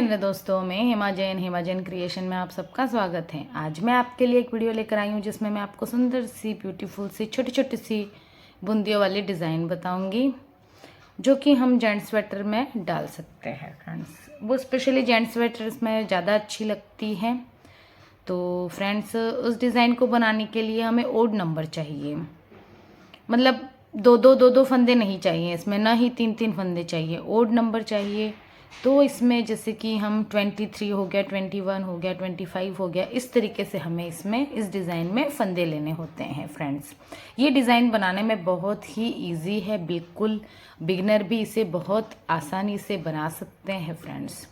मेरे दोस्तों, मैं हेमा जैन क्रिएशन में आप सबका स्वागत है। आज मैं आपके लिए एक वीडियो लेकर आई हूँ जिसमें मैं आपको सुंदर सी ब्यूटीफुल सी छोटी छोटी सी बूंदियों वाली डिज़ाइन बताऊँगी जो कि हम जेंट्स स्वेटर में डाल सकते हैं फ्रेंड्स। वो स्पेशली जेंट्स स्वेटर्स में ज़्यादा अच्छी लगती है। तो फ्रेंड्स, उस डिज़ाइन को बनाने के लिए हमें ओड नंबर चाहिए, मतलब दो फंदे नहीं चाहिए इसमें, ना ही तीन फंदे चाहिए, ओड नंबर चाहिए। तो इसमें जैसे कि हम 23 हो गया, 21 हो गया, 25 हो गया, इस तरीके से हमें इसमें इस डिज़ाइन में फंदे लेने होते हैं फ्रेंड्स। ये डिज़ाइन बनाने में बहुत ही इजी है, बिल्कुल बिगनर भी इसे बहुत आसानी से बना सकते हैं फ्रेंड्स।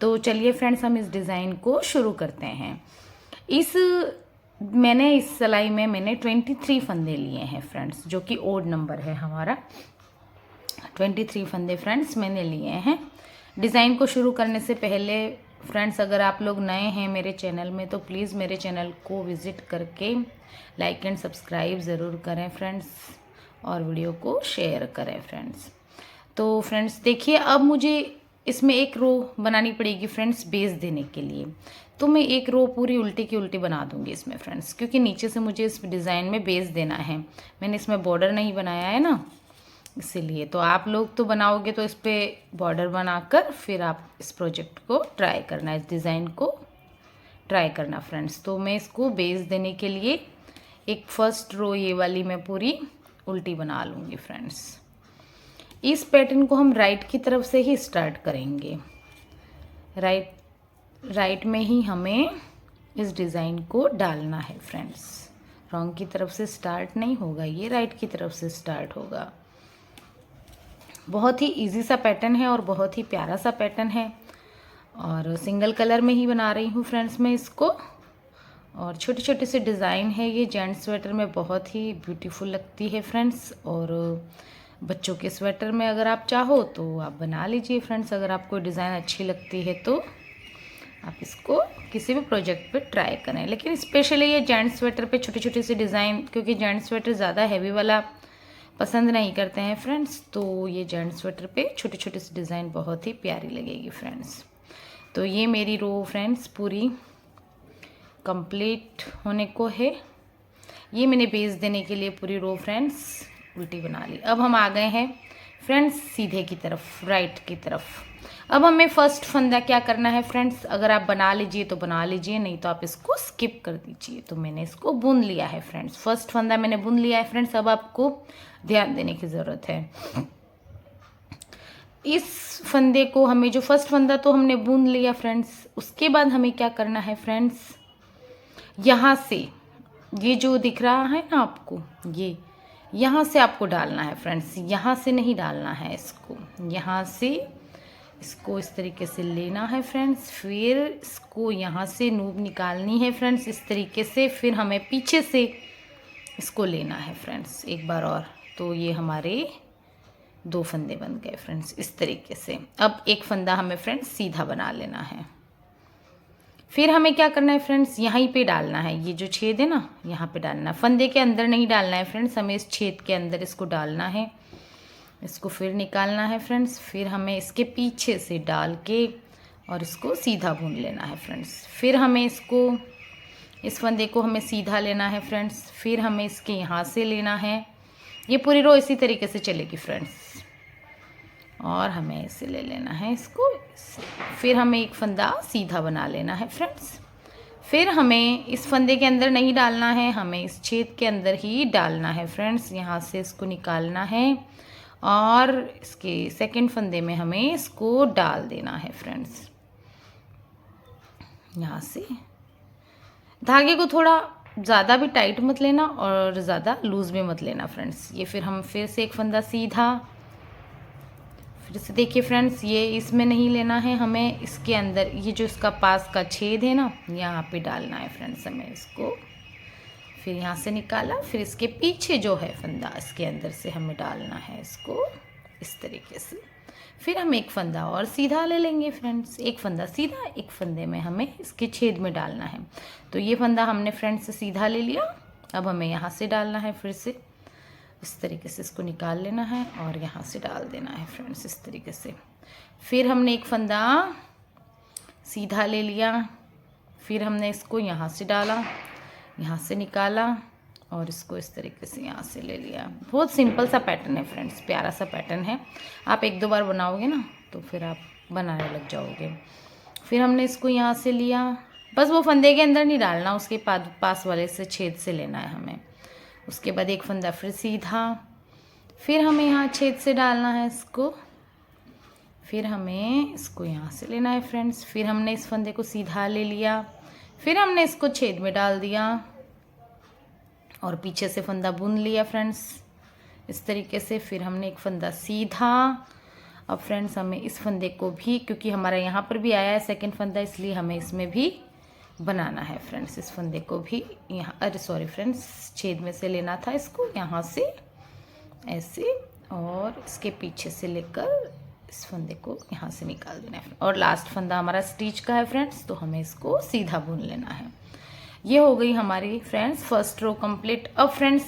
तो चलिए फ्रेंड्स, हम इस डिज़ाइन को शुरू करते हैं। इस सिलाई में मैंने 23 फंदे लिए हैं फ्रेंड्स, जो कि ओड नंबर है हमारा। 23 फंदे फ्रेंड्स मैंने लिए हैं। डिज़ाइन को शुरू करने से पहले फ्रेंड्स, अगर आप लोग नए हैं मेरे चैनल में तो प्लीज़ मेरे चैनल को विज़िट करके लाइक एंड सब्सक्राइब ज़रूर करें फ्रेंड्स, और वीडियो को शेयर करें फ्रेंड्स। तो फ्रेंड्स देखिए, अब मुझे इसमें एक रो बनानी पड़ेगी फ्रेंड्स बेस देने के लिए। तो मैं एक रो पूरी उल्टी की उल्टी बना दूंगी इसमें फ्रेंड्स, क्योंकि नीचे से मुझे इस डिज़ाइन में बेस देना है। मैंने इसमें बॉर्डर नहीं बनाया है ना, इसीलिए। तो आप लोग तो बनाओगे तो इस पर बॉर्डर बनाकर फिर आप इस प्रोजेक्ट को ट्राई करना, इस डिज़ाइन को ट्राई करना फ्रेंड्स। तो मैं इसको बेस देने के लिए एक फर्स्ट रो ये वाली मैं पूरी उल्टी बना लूँगी फ्रेंड्स। इस पैटर्न को हम राइट की तरफ से ही स्टार्ट करेंगे। राइट में ही हमें इस डिज़ाइन को डालना है फ्रेंड्स। रॉन्ग की तरफ से स्टार्ट नहीं होगा, ये राइट की तरफ से स्टार्ट होगा। बहुत ही इजी सा पैटर्न है और बहुत ही प्यारा सा पैटर्न है, और सिंगल कलर में ही बना रही हूँ फ्रेंड्स मैं इसको। और छोटी छोटी सी डिज़ाइन है ये, जेंट्स स्वेटर में बहुत ही ब्यूटीफुल लगती है फ्रेंड्स। और बच्चों के स्वेटर में अगर आप चाहो तो आप बना लीजिए फ्रेंड्स। अगर आपको डिज़ाइन अच्छी लगती है तो आप इसको किसी भी प्रोजेक्ट पे ट्राई करें, लेकिन स्पेशली ये जेंट्स स्वेटर पे छोटी छोटी सी डिज़ाइन, क्योंकि जेंट्स स्वेटर ज़्यादा हैवी वाला पसंद नहीं करते हैं फ्रेंड्स, तो ये जेंट्स स्वेटर पे छोटी छोटी सी डिज़ाइन बहुत ही प्यारी लगेगी फ्रेंड्स। तो ये मेरी रो फ्रेंड्स पूरी कंप्लीट होने को है। ये मैंने बेस देने के लिए पूरी रो फ्रेंड्स उल्टी बना ली। अब हम आ गए हैं फ्रेंड्स सीधे की तरफ, राइट की तरफ। अब हमें फर्स्ट फंदा क्या करना है फ्रेंड्स, अगर आप बना लीजिए तो बना लीजिए, नहीं तो आप इसको स्किप कर दीजिए। तो मैंने इसको बुन लिया है फ्रेंड्स, फर्स्ट फंदा मैंने बुन लिया है फ्रेंड्स। अब आपको ध्यान देने की ज़रूरत है। इस फंदे को हमें, जो फर्स्ट फंदा तो हमने बुन लिया फ्रेंड्स, उसके बाद हमें क्या करना है फ्रेंड्स, यहाँ से ये जो दिख रहा है ना आपको, ये यहाँ से आपको डालना है फ्रेंड्स। यहाँ से नहीं डालना है इसको, यहाँ से इसको इस तरीके से लेना है फ्रेंड्स। फिर इसको यहाँ से नूब निकालनी है फ्रेंड्स इस तरीके से। फिर हमें पीछे से इसको लेना है फ्रेंड्स एक बार और। तो ये हमारे 2 फंदे बन गए फ्रेंड्स इस तरीके से। अब एक फंदा हमें फ्रेंड्स सीधा बना लेना है। फिर हमें क्या करना है फ्रेंड्स, यहीं पे डालना है, ये जो छेद है ना यहाँ पे डालना है, फंदे के अंदर नहीं डालना है फ्रेंड्स, हमें इस छेद के अंदर इसको डालना है। इसको फिर निकालना है फ्रेंड्स। फिर हमें इसके पीछे से डाल के और इसको सीधा बुन लेना है फ्रेंड्स। फिर हमें इसको, इस फंदे को हमें सीधा लेना है फ्रेंड्स। फिर हमें इसके यहाँ से लेना है, ये पूरी रो इसी तरीके से चलेगी फ्रेंड्स। और हमें इसे ले लेना है इसको। फिर हमें एक फंदा सीधा बना लेना है फ्रेंड्स। फिर हमें इस फंदे के अंदर नहीं डालना है, हमें इस छेद के अंदर ही डालना है फ्रेंड्स। यहाँ से इसको निकालना है और इसके सेकंड फंदे में हमें इसको डाल देना है फ्रेंड्स। यहाँ से धागे को थोड़ा ज़्यादा भी टाइट मत लेना और ज़्यादा लूज़ भी मत लेना फ्रेंड्स। ये फिर हम फिर से एक फंदा सीधा, फिर से देखिए फ्रेंड्स, ये इसमें नहीं लेना है हमें, इसके अंदर ये जो इसका पास का छेद है ना, यहाँ पे डालना है फ्रेंड्स हमें इसको। फिर यहाँ से निकाला, फिर इसके पीछे जो है फंदा, इसके अंदर से हमें डालना है इसको इस तरीके से। फिर हम एक फंदा और सीधा ले लेंगे फ्रेंड्स, एक फंदा सीधा, एक फंदे में हमें इसके छेद में डालना है। तो ये फंदा हमने फ्रेंड्स सीधा ले लिया। अब हमें यहाँ से डालना है, फिर से इस तरीके से इसको निकाल लेना है और यहाँ से डाल देना है फ्रेंड्स इस तरीके से। फिर हमने एक फंदा सीधा ले लिया, फिर हमने इसको यहाँ से डाला, यहाँ से निकाला और इसको इस तरीके से यहाँ से ले लिया। बहुत सिंपल सा पैटर्न है फ्रेंड्स, प्यारा सा पैटर्न है। आप एक दो बार बनाओगे ना तो फिर आप बनाने लग जाओगे। फिर हमने इसको यहाँ से लिया, बस वो फंदे के अंदर नहीं डालना, उसके पास वाले से छेद से लेना है हमें। उसके बाद एक फंदा फिर सीधा, फिर हमें यहाँ छेद से डालना है इसको, फिर हमें इसको यहाँ से लेना है फ्रेंड्स। फिर हमने इस फंदे को सीधा ले लिया, फिर हमने इसको छेद में डाल दिया और पीछे से फंदा बुन लिया फ्रेंड्स इस तरीके से। फिर हमने एक फंदा सीधा। अब फ्रेंड्स हमें इस फंदे को भी, क्योंकि हमारा यहाँ पर भी आया है सेकंड फंदा, इसलिए हमें इसमें भी बनाना है फ्रेंड्स। इस फंदे को भी यहाँ, अरे सॉरी फ्रेंड्स, छेद में से लेना था इसको, यहाँ से ऐसे और इसके पीछे से लेकर इस फंदे को यहाँ से निकाल देना है। और लास्ट फंदा हमारा स्टिच का है फ्रेंड्स, तो हमें इसको सीधा बुन लेना है। ये हो गई हमारी फ्रेंड्स फर्स्ट रो कंप्लीट। अब फ्रेंड्स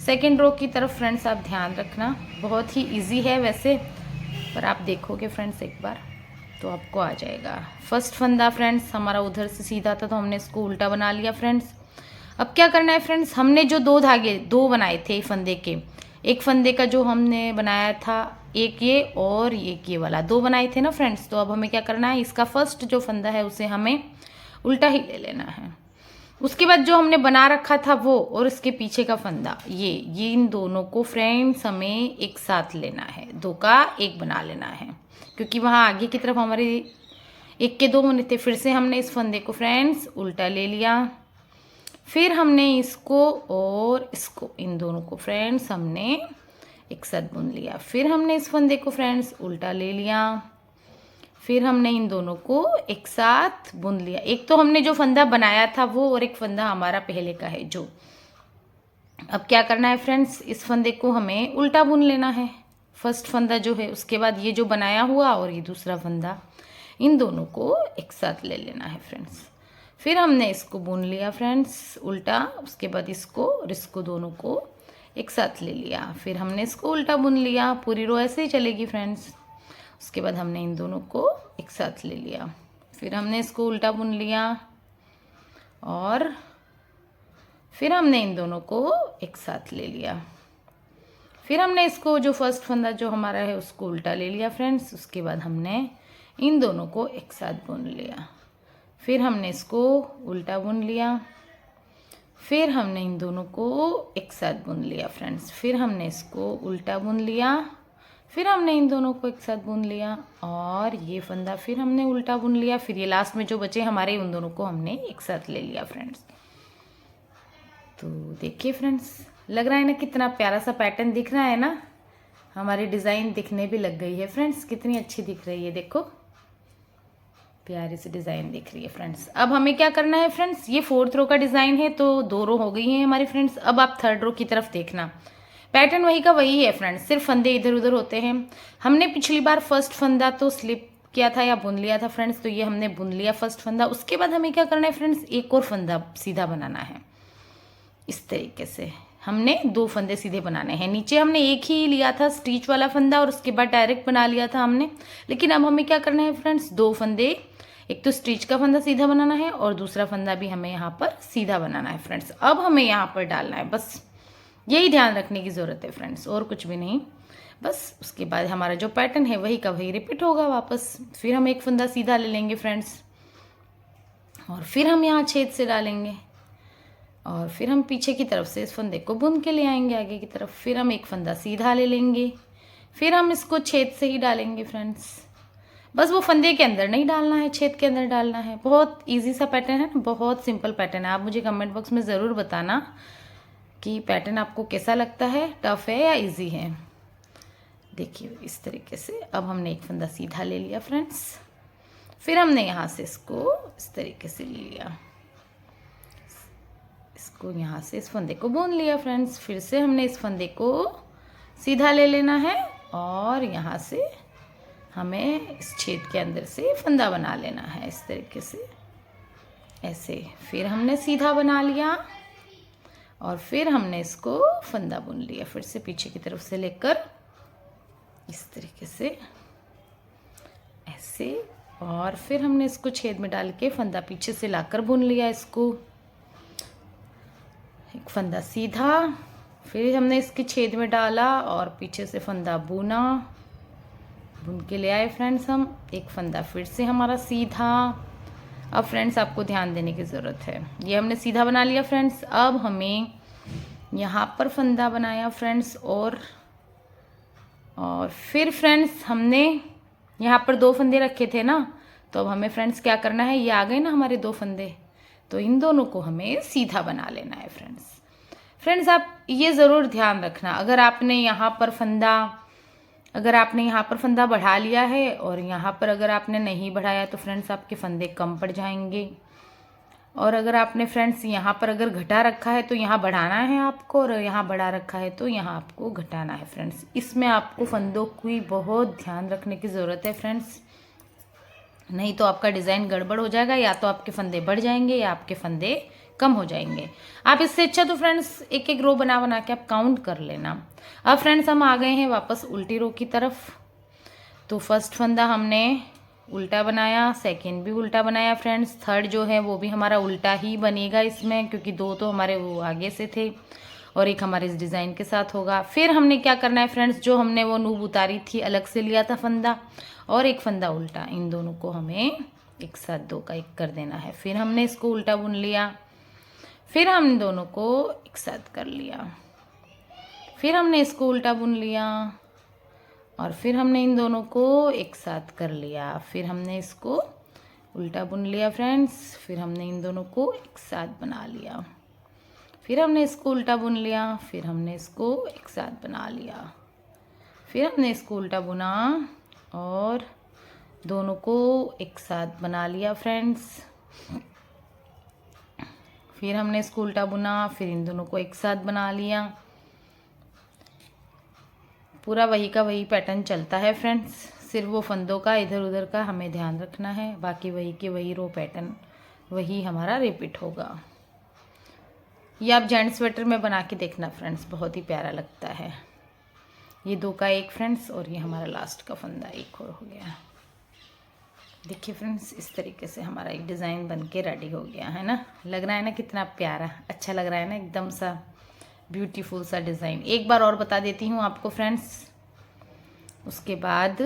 सेकेंड रो की तरफ फ्रेंड्स आप ध्यान रखना, बहुत ही इजी है वैसे, पर आप देखोगे फ्रेंड्स एक बार तो आपको आ जाएगा। फर्स्ट फंदा फ्रेंड्स हमारा उधर से सीधा था, तो हमने इसको उल्टा बना लिया फ्रेंड्स। अब क्या करना है फ्रेंड्स, हमने जो दो बनाए थे फंदे के, एक फंदे का जो हमने बनाया था, एक ये और एक ये वाला, दो बनाए थे ना फ्रेंड्स। तो अब हमें क्या करना है, इसका फर्स्ट जो फंदा है उसे हमें उल्टा ही ले लेना है। उसके बाद जो हमने बना रखा था वो और इसके पीछे का फंदा, ये इन दोनों को फ्रेंड्स हमें एक साथ लेना है, दो का एक बना लेना है, क्योंकि वहाँ आगे की तरफ हमारे एक के दो बने थे। फिर से हमने इस फंदे को फ्रेंड्स उल्टा ले लिया, फिर हमने इसको और इसको, इन दोनों को फ्रेंड्स हमने एक साथ बुन लिया। फिर हमने इस फंदे को फ्रेंड्स उल्टा ले लिया, फिर हमने इन दोनों को एक साथ बुन लिया। एक तो हमने जो फंदा बनाया था वो, और एक फंदा हमारा पहले का है जो। अब क्या करना है फ्रेंड्स, इस फंदे को हमें उल्टा बुन लेना है, फर्स्ट फंदा जो है, उसके बाद ये जो बनाया हुआ और ये दूसरा फंदा, इन दोनों को एक साथ ले लेना है फ्रेंड्स। फिर हमने इसको बुन लिया फ्रेंड्स उल्टा, उसके बाद इसको और इसको दोनों को एक साथ ले लिया। फिर हमने इसको उल्टा बुन लिया, पूरी रो ऐसे ही चलेगी फ्रेंड्स। उसके बाद हमने इन दोनों को एक साथ ले लिया, फिर हमने इसको उल्टा बुन लिया और फिर हमने इन दोनों को एक साथ ले लिया। फिर हमने इसको जो फर्स्ट फंदा जो हमारा है उसको उल्टा ले लिया फ्रेंड्स। उसके बाद हमने इन दोनों को एक साथ बुन लिया, फिर हमने इसको उल्टा बुन लिया, फिर हमने इन दोनों को एक साथ बुन लिया फ्रेंड्स। फिर हमने इसको उल्टा बुन लिया, फिर हमने इन दोनों को एक साथ बुन लिया और ये फंदा फिर हमने उल्टा बुन लिया। फिर ये लास्ट में जो बचे हमारे, उन दोनों को हमने एक साथ ले लिया फ्रेंड्स। तो देखिए फ्रेंड्स, लग रहा है ना कितना प्यारा सा पैटर्न दिख रहा है ना, हमारी डिज़ाइन दिखने भी लग गई है फ्रेंड्स, कितनी अच्छी दिख रही है, देखो प्यारी सी डिज़ाइन दिख रही है फ्रेंड्स। अब हमें क्या करना है फ्रेंड्स, ये फोर्थ रो का डिज़ाइन है तो 2 रो हो गई हैं हमारी फ्रेंड्स। अब आप थर्ड रो की तरफ देखना, पैटर्न वही का वही है फ्रेंड्स, सिर्फ फंदे इधर उधर होते हैं। हमने पिछली बार फर्स्ट फंदा तो स्लिप किया था या बुन लिया था फ्रेंड्स, तो ये हमने बुन लिया फर्स्ट फंदा। उसके बाद हमें क्या करना है फ्रेंड्स, एक और फंदा सीधा बनाना है। इस तरीके से हमने 2 फंदे सीधे बनाने हैं। नीचे हमने एक ही लिया था स्टिच वाला फंदा और उसके बाद डायरेक्ट बना लिया था हमने, लेकिन अब हमें क्या करना है फ्रेंड्स, 2 फंदे, एक तो स्टिच का फंदा सीधा बनाना है और दूसरा फंदा भी हमें यहाँ पर सीधा बनाना है फ्रेंड्स। अब हमें यहाँ पर डालना है, बस यही ध्यान रखने की ज़रूरत है फ्रेंड्स, और कुछ भी नहीं। बस उसके बाद हमारा जो पैटर्न है वही का वही रिपीट होगा वापस। फिर हम एक फंदा सीधा ले लेंगे फ्रेंड्स और फिर हम यहाँ छेद से डालेंगे और फिर हम पीछे की तरफ से इस फंदे को बुन के ले आएंगे आगे की तरफ। फिर हम एक फंदा सीधा ले लेंगे, फिर हम इसको छेद से ही डालेंगे फ्रेंड्स। बस वो फंदे के अंदर नहीं डालना है, छेद के अंदर डालना है। बहुत इजी सा पैटर्न है ना, बहुत सिंपल पैटर्न है। आप मुझे कमेंट बॉक्स में ज़रूर बताना कि पैटर्न आपको कैसा लगता है, टफ है या इजी है। देखिए इस तरीके से अब हमने एक फंदा सीधा ले लिया फ्रेंड्स, फिर हमने यहाँ से इसको इस तरीके से ले लिया, इसको यहाँ से इस फंदे को बुन लिया फ्रेंड्स। फिर से हमने इस फंदे को सीधा ले लेना है और यहाँ से हमें इस छेद के अंदर से फंदा बना लेना है इस तरीके से, ऐसे। फिर हमने सीधा बना लिया और फिर हमने इसको फंदा बुन लिया, फिर से पीछे की तरफ से लेकर इस तरीके से ऐसे, और फिर हमने इसको छेद में डाल के फंदा पीछे से लाकर बुन लिया इसको, एक फंदा सीधा, फिर हमने इसके छेद में डाला और पीछे से फंदा बुना, बुन के ले आए फ्रेंड्स हम, एक फंदा फिर से हमारा सीधा। अब फ्रेंड्स आपको ध्यान देने की ज़रूरत है, ये हमने सीधा बना लिया फ्रेंड्स। अब हमें यहाँ पर फंदा बनाया फ्रेंड्स, और फिर फ्रेंड्स हमने यहाँ पर 2 फंदे रखे थे ना, तो अब हमें फ्रेंड्स क्या करना है, ये आ गए ना हमारे 2 फंदे, तो इन दोनों को हमें सीधा बना लेना है फ्रेंड्स आप ये ज़रूर ध्यान रखना, अगर आपने यहाँ पर फंदा बढ़ा लिया है और यहाँ पर अगर आपने नहीं बढ़ाया तो फ्रेंड्स आपके फंदे कम पड़ जाएंगे। और अगर आपने फ्रेंड्स यहाँ पर अगर घटा रखा है तो यहाँ बढ़ाना है आपको, और यहाँ बढ़ा रखा है तो यहाँ आपको घटाना है फ्रेंड्स। इसमें आपको फंदों की बहुत ध्यान रखने की ज़रूरत है फ्रेंड्स, नहीं तो आपका डिज़ाइन गड़बड़ हो जाएगा, या तो आपके फंदे बढ़ जाएंगे या आपके फंदे कम हो जाएंगे। आप इससे अच्छा तो फ्रेंड्स एक एक रो बना के आप काउंट कर लेना। अब फ्रेंड्स हम आ गए हैं वापस उल्टी रो की तरफ। तो फर्स्ट फंदा हमने उल्टा बनाया, सेकंड भी उल्टा बनाया फ्रेंड्स, थर्ड जो है वो भी हमारा उल्टा ही बनेगा इसमें, क्योंकि 2 तो हमारे वो आगे से थे और एक हमारे इस डिज़ाइन के साथ होगा। फिर हमने क्या करना है फ्रेंड्स, जो हमने वो नूब उतारी थी अलग से लिया था फंदा, और एक फंदा उल्टा, इन दोनों को हमें एक साथ 2 का 1 कर देना है। फिर हमने इसको उल्टा बुन लिया, फिर हम दोनों को एक साथ कर लिया, फिर हमने इसको उल्टा बुन लिया, और फिर हमने इन दोनों को एक साथ कर लिया, फिर हमने इसको उल्टा बुन लिया फ्रेंड्स, फिर हमने इन दोनों को एक साथ बना लिया, फिर हमने इसको उल्टा बुन लिया, फिर हमने इसको एक साथ बना लिया, फिर हमने इसको उल्टा बुना और दोनों को एक साथ बना लिया फ्रेंड्स, फिर हमने इसको उल्टा बुना, फिर इन दोनों को एक साथ बना लिया। पूरा वही का वही पैटर्न चलता है फ्रेंड्स, सिर्फ वो फंदों का इधर उधर का हमें ध्यान रखना है, बाकी वही के वही रो पैटर्न वही हमारा रिपीट होगा। ये आप जेंट्स स्वेटर में बना के देखना फ्रेंड्स, बहुत ही प्यारा लगता है। ये 2 का 1 फ्रेंड्स, और ये हमारा लास्ट का फंदा 1 और हो गया। देखिए फ्रेंड्स इस तरीके से हमारा एक डिज़ाइन बन के रेडी हो गया है ना, लग रहा है ना कितना प्यारा, अच्छा लग रहा है ना, एकदम सा ब्यूटीफुल सा डिज़ाइन। एक बार और बता देती हूँ आपको फ्रेंड्स, उसके बाद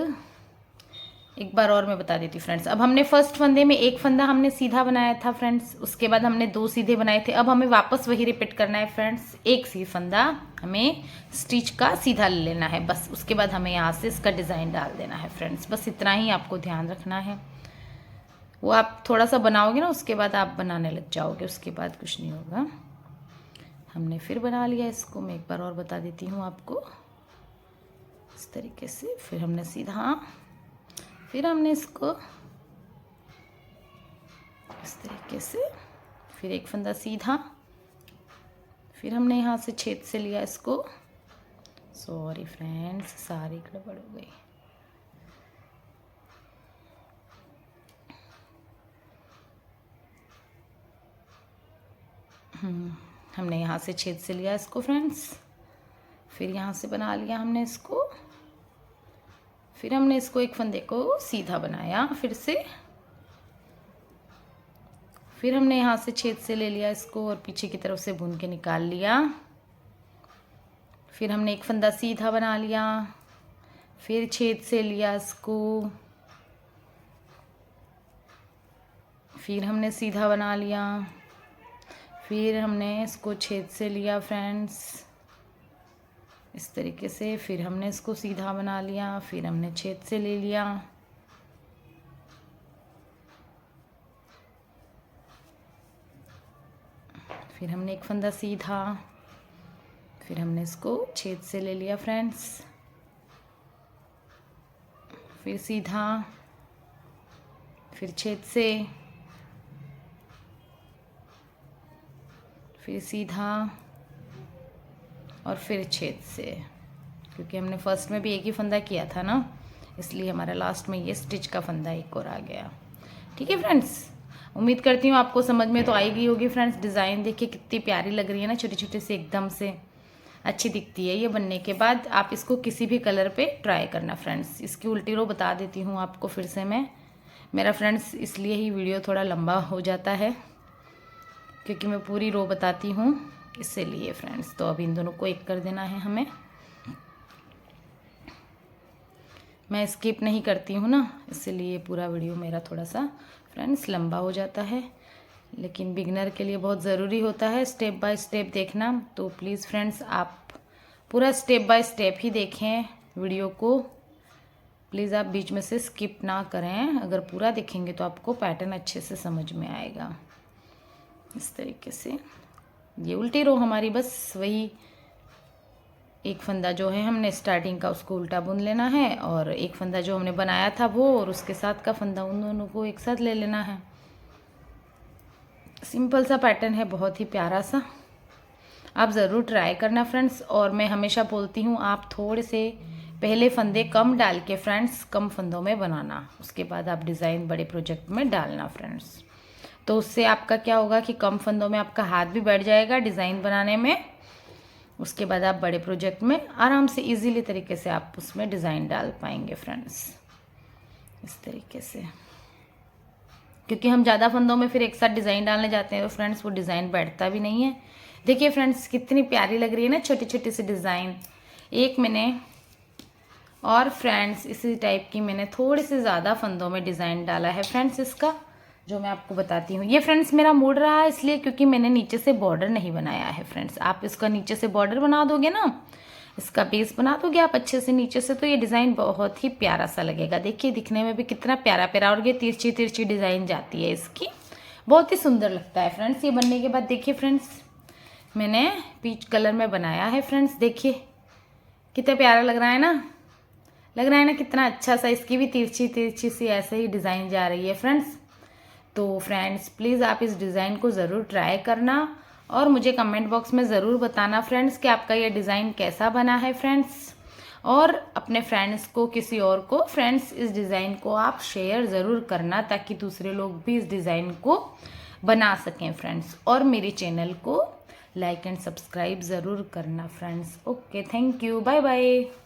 एक बार और मैं बता देती हूँ फ्रेंड्स। अब हमने फर्स्ट फंदे में 1 फंदा हमने सीधा बनाया था फ्रेंड्स, उसके बाद हमने 2 सीधे बनाए थे। अब हमें वापस वही रिपीट करना है फ्रेंड्स, 1 फंदा हमें स्टिच का सीधा ले लेना है बस, उसके बाद हमें यहाँ से इसका डिज़ाइन डाल देना है फ्रेंड्स, बस इतना ही आपको ध्यान रखना है। वो आप थोड़ा सा बनाओगे ना, उसके बाद आप बनाने लग जाओगे, उसके बाद कुछ नहीं होगा। हमने फिर बना लिया इसको, मैं एक बार और बता देती हूँ आपको इस तरीके से। फिर हमने सीधा, फिर हमने इसको इस तरीके से, फिर 1 फंदा सीधा, फिर हमने यहाँ से छेद से लिया इसको, सॉरी फ्रेंड्स सारी गड़बड़ हो गई। हमने यहाँ से छेद से लिया इसको फ्रेंड्स, फिर यहाँ से बना लिया हमने इसको, फिर हमने इसको 1 फंदे को सीधा बनाया फिर से, फिर हमने यहाँ से छेद से ले लिया इसको और पीछे की तरफ से बुन के निकाल लिया, फिर हमने 1 फंदा सीधा बना लिया, फिर छेद से लिया इसको, फिर हमने सीधा बना लिया, फिर हमने इसको छेद से लिया फ्रेंड्स इस तरीके से, फिर हमने इसको सीधा बना लिया, फिर हमने छेद से ले लिया, फिर हमने 1 फंदा सीधा, फिर हमने इसको छेद से ले लिया फ्रेंड्स, फिर सीधा, फिर छेद से, फिर सीधा और फिर छेद से, क्योंकि हमने फर्स्ट में भी एक ही फंदा किया था ना, इसलिए हमारा लास्ट में ये स्टिच का फंदा एक और आ गया। ठीक है फ्रेंड्स, उम्मीद करती हूँ आपको समझ में तो आई गई होगी फ्रेंड्स। डिज़ाइन देखिए कितनी प्यारी लग रही है ना, छोटे छोटे से एकदम से अच्छी दिखती है। ये बनने के बाद आप इसको किसी भी कलर पे ट्राई करना फ्रेंड्स। इसकी उल्टी रो बता देती हूँ आपको फिर से मैं। मेरा फ्रेंड्स इसलिए ही वीडियो थोड़ा लंबा हो जाता है क्योंकि मैं पूरी रो बताती हूँ, इसीलिए फ्रेंड्स। तो अब इन दोनों को एक कर देना है हमें। मैं स्किप नहीं करती हूँ ना, इसीलिए पूरा वीडियो मेरा थोड़ा सा फ्रेंड्स लंबा हो जाता है, लेकिन बिगनर के लिए बहुत ज़रूरी होता है स्टेप बाय स्टेप देखना। तो प्लीज़ फ्रेंड्स आप पूरा स्टेप बाय स्टेप ही देखें वीडियो को, प्लीज़ आप बीच में से स्किप ना करें। अगर पूरा देखेंगे तो आपको पैटर्न अच्छे से समझ में आएगा। इस तरीके से ये उल्टी रो हमारी, बस वही एक फंदा जो है हमने स्टार्टिंग का उसको उल्टा बुन लेना है, और एक फंदा जो हमने बनाया था वो और उसके साथ का फंदा, उन दोनों को एक साथ ले लेना है। सिंपल सा पैटर्न है, बहुत ही प्यारा सा, आप ज़रूर ट्राई करना फ्रेंड्स। और मैं हमेशा बोलती हूँ आप थोड़े से पहले फंदे कम डाल के फ्रेंड्स कम फंदों में बनाना, उसके बाद आप डिज़ाइन बड़े प्रोजेक्ट में डालना फ्रेंड्स। तो उससे आपका क्या होगा कि कम फंदों में आपका हाथ भी बैठ जाएगा डिज़ाइन बनाने में, उसके बाद आप बड़े प्रोजेक्ट में आराम से इजीली तरीके से आप उसमें डिज़ाइन डाल पाएंगे फ्रेंड्स, इस तरीके से। क्योंकि हम ज़्यादा फंदों में फिर एक साथ डिज़ाइन डालने जाते हैं तो फ्रेंड्स वो डिज़ाइन बैठता भी नहीं है। देखिए फ्रेंड्स कितनी प्यारी लग रही है ना छोटी छोटी सी डिज़ाइन। एक मैंने और फ्रेंड्स इसी टाइप की मैंने थोड़े से ज़्यादा फंदों में डिज़ाइन डाला है फ्रेंड्स, इसका जो मैं आपको बताती हूँ। ये फ्रेंड्स मेरा मुड़ रहा है इसलिए क्योंकि मैंने नीचे से बॉर्डर नहीं बनाया है फ्रेंड्स। आप इसका नीचे से बॉर्डर बना दोगे ना, इसका बेस बना दोगे आप अच्छे से नीचे से, तो ये डिज़ाइन बहुत ही प्यारा सा लगेगा। देखिए दिखने में भी कितना प्यारा प्यारा, और ये तिरछी तिरछी डिज़ाइन जाती है इसकी, बहुत ही सुंदर लगता है फ्रेंड्स। ये बनने के बाद देखिए फ्रेंड्स मैंने पीच कलर में बनाया है फ्रेंड्स, देखिए कितना प्यारा लग रहा है ना, लग रहा है ना कितना अच्छा सा। इसकी भी तिरछी तिरछी सी ऐसे ही डिज़ाइन जा रही है फ्रेंड्स। तो फ्रेंड्स प्लीज़ आप इस डिज़ाइन को ज़रूर ट्राई करना और मुझे कमेंट बॉक्स में ज़रूर बताना फ्रेंड्स कि आपका ये डिज़ाइन कैसा बना है फ्रेंड्स। और अपने फ्रेंड्स को, किसी और को फ्रेंड्स इस डिज़ाइन को आप शेयर ज़रूर करना ताकि दूसरे लोग भी इस डिज़ाइन को बना सकें फ्रेंड्स। और मेरे चैनल को लाइक एंड सब्सक्राइब ज़रूर करना friends. Okay, thank you, bye bye.